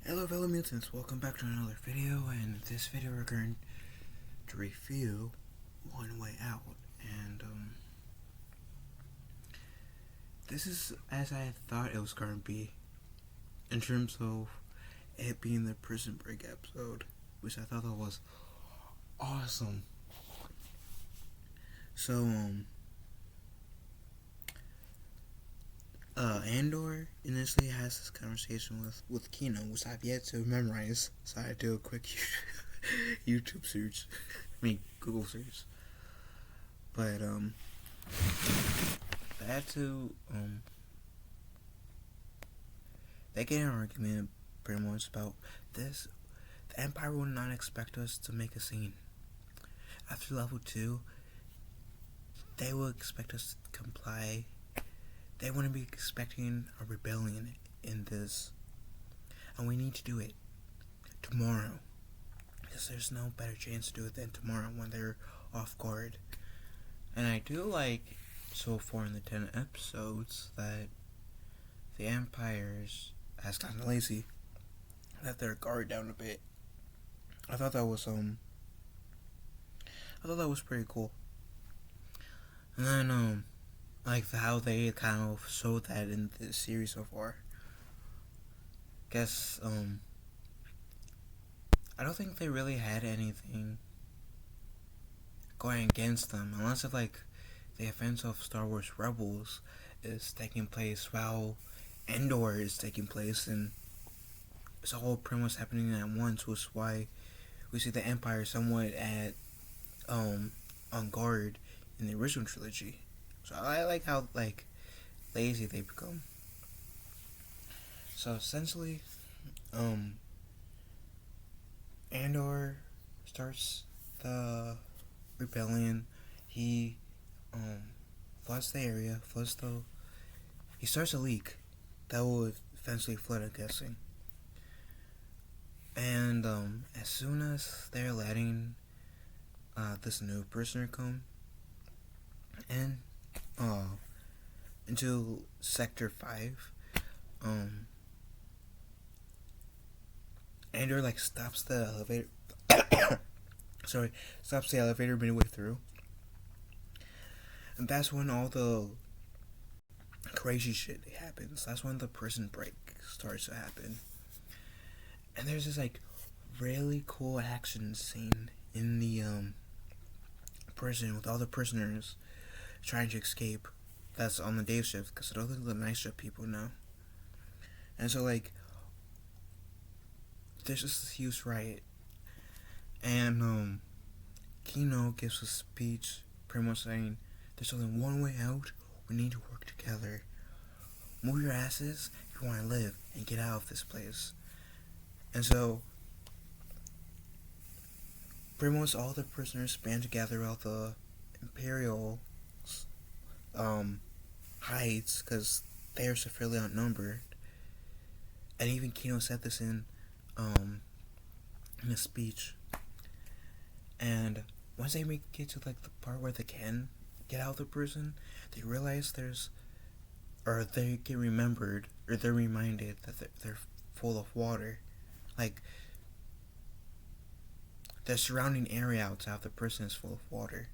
Hello fellow mutants, welcome back to another video, and in this video we're going to review One Way Out, and this is as I thought it was going to be, in terms of it being the Prison Break episode, which I thought that was awesome. So, Andor initially has this conversation with Kino, which I've yet to memorize, so I do a quick YouTube search. Google search. But, they get an argument pretty much about this. The Empire will not expect us to make a scene. After level 2, they will expect us to comply. They want to be expecting a rebellion in this, and we need to do it tomorrow, because there's no better chance to do it than tomorrow when they're off guard. And I do like, so far in the 10 episodes, that the Empires has gotten lazy, let their guard down a bit. I thought that was pretty cool. And then like how they kind of showed that in the series so far. Guess I don't think they really had anything going against them, unless if like the events of Star Wars Rebels is taking place while Andor is taking place, and it's all pretty much happening at once, which is why we see the Empire somewhat at on guard in the original trilogy. So I like how lazy they become. So essentially, Andor starts the rebellion. He floods the area, he starts a leak that will eventually flood, I'm guessing. And as soon as they're letting this new prisoner come in into Sector 5, Andor stops the elevator. Stops the elevator midway through, and that's when all the crazy shit happens. That's when the prison break starts to happen, and there's this really cool action scene in the prison with all the prisoners trying to escape. That's on the day shift, because those are the night shift people now. And so there's just this huge riot, and Kino gives a speech pretty much saying there's only one way out. We need to work together. Move your asses if you want to live and get out of this place. And so pretty much all the prisoners band together out the Imperial heights, because they are severely outnumbered. And even Kino said this in a speech. And once they make it to the part where they can get out of the prison, they realize they get remembered, or they're reminded that they're full of water. The surrounding area outside of the prison is full of water.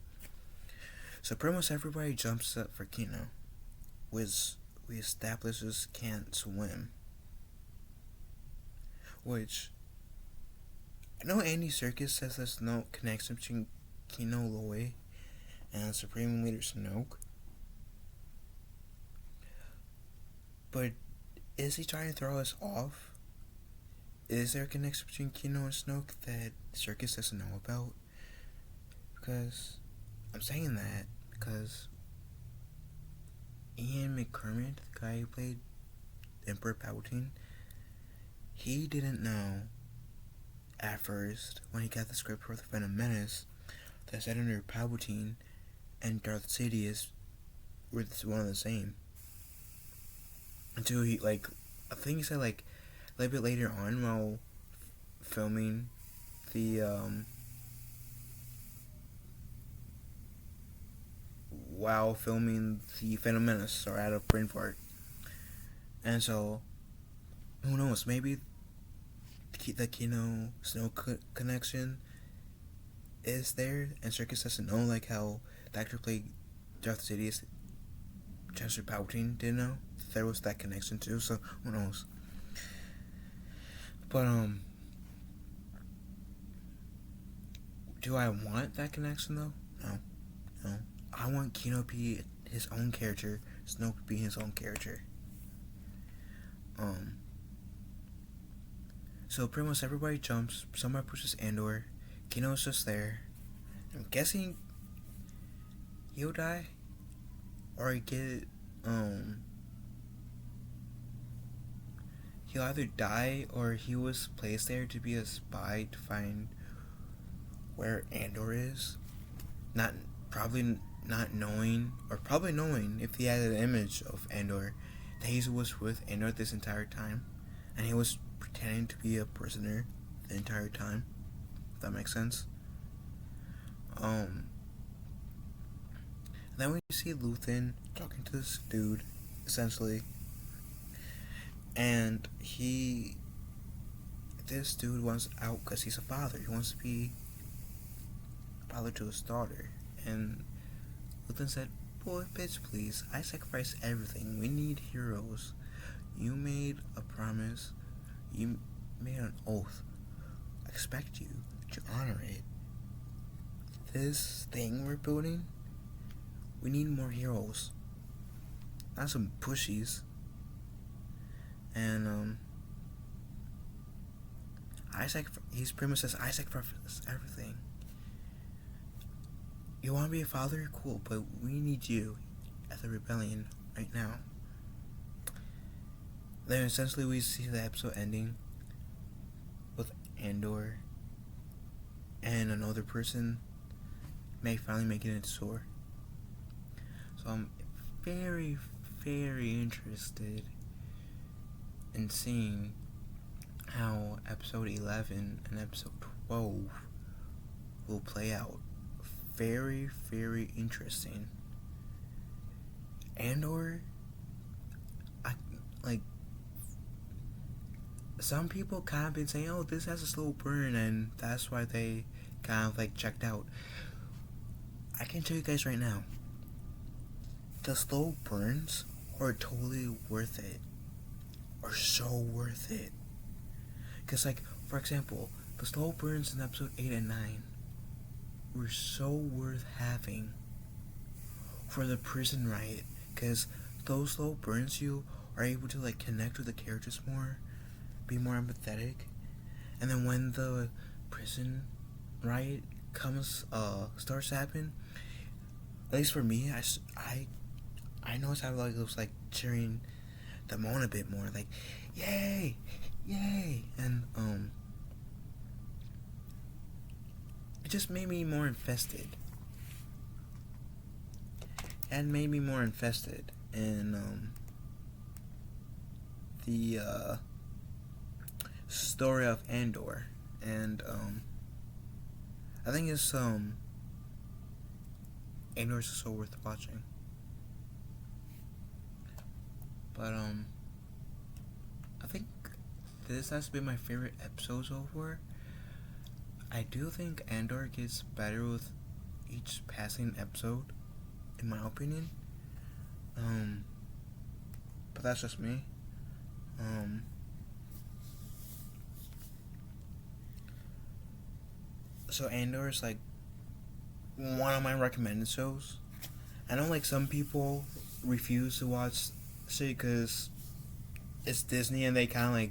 So pretty much everybody jumps up for Kino, which we establishes can't swim. Which, I know Andy Serkis says there's no connection between Kino Loy and Supreme Leader Snoke. But is he trying to throw us off? Is there a connection between Kino and Snoke that Serkis doesn't know about? Because I'm saying that because Ian McCormick, the guy who played Emperor Palpatine, he didn't know at first, when he got the script for The Phantom Menace, that Senator Palpatine and Darth Sidious were one and the same. Until he, I think he said, a little bit later on while filming the, Phantom Menace, or out of brain fart. And so, who knows, maybe the Kino Snow connection is there, and Circus doesn't know, like how the actor played Darth Sidious, Chancellor Palpatine didn't know there was that connection too. So who knows? But do I want that connection though? No. I want Kino to be his own character, Snoke be his own character. So pretty much everybody jumps. Somebody pushes Andor. Kino's just there. I'm guessing he'll die, or he get he'll either die or he was placed there to be a spy to find where Andor is. Probably not knowing, or probably knowing if he had an image of Andor, that he was with Andor this entire time, and he was pretending to be a prisoner the entire time. If that makes sense. Then we see Luthen talking to this dude, essentially, and this dude wants out because he's a father. He wants to be a father to his daughter, and Luthen said, "Boy, bitch, please, I sacrifice everything. We need heroes. You made a promise. You made an oath. I expect you to honor it. This thing we're building, we need more heroes. Not some pushies." And he's pretty much says, "I sacrifice everything. You want to be a father? Cool, but we need you at the rebellion right now." Then essentially we see the episode ending with Andor and another person finally making it to shore. So I'm very, very interested in seeing how episode 11 and episode 12 will play out. Very, very interesting. Andor, some people kind of been saying, "Oh, this has a slow burn," and that's why they kind of checked out. I can tell you guys right now, the slow burns are totally worth it. Are so worth it. Because, for example, the slow burns in episode 8 and 9 were so worth having for the prison riot. Because those slow burns, you are able to, connect with the characters more, be more empathetic. And then when the prison riot starts to happen, at least for me, I noticed how it was cheering them on a bit more, yay, and it just made me more invested. And made me more invested in the story of Andor, and I think it's Andor is so worth watching. But I think this has been my favorite episode so far. I do think Andor gets better with each passing episode, in my opinion. But that's just me. So Andor is one of my recommended shows. I know some people refuse to watch shit because it's Disney and they kind of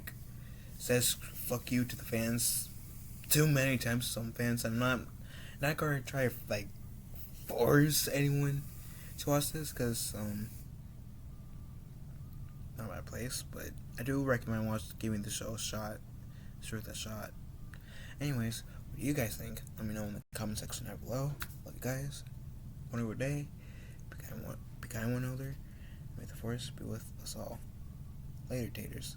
says fuck you to the fans too many times to some fans. I'm not gonna try to force anyone to watch this because not my place, but I do recommend giving the show a shot. It's worth a shot. Anyways, what do you guys think? Let me know in the comment section down below. Love you guys. Wonderful day. Be kind one another. May the force be with us all. Later, taters.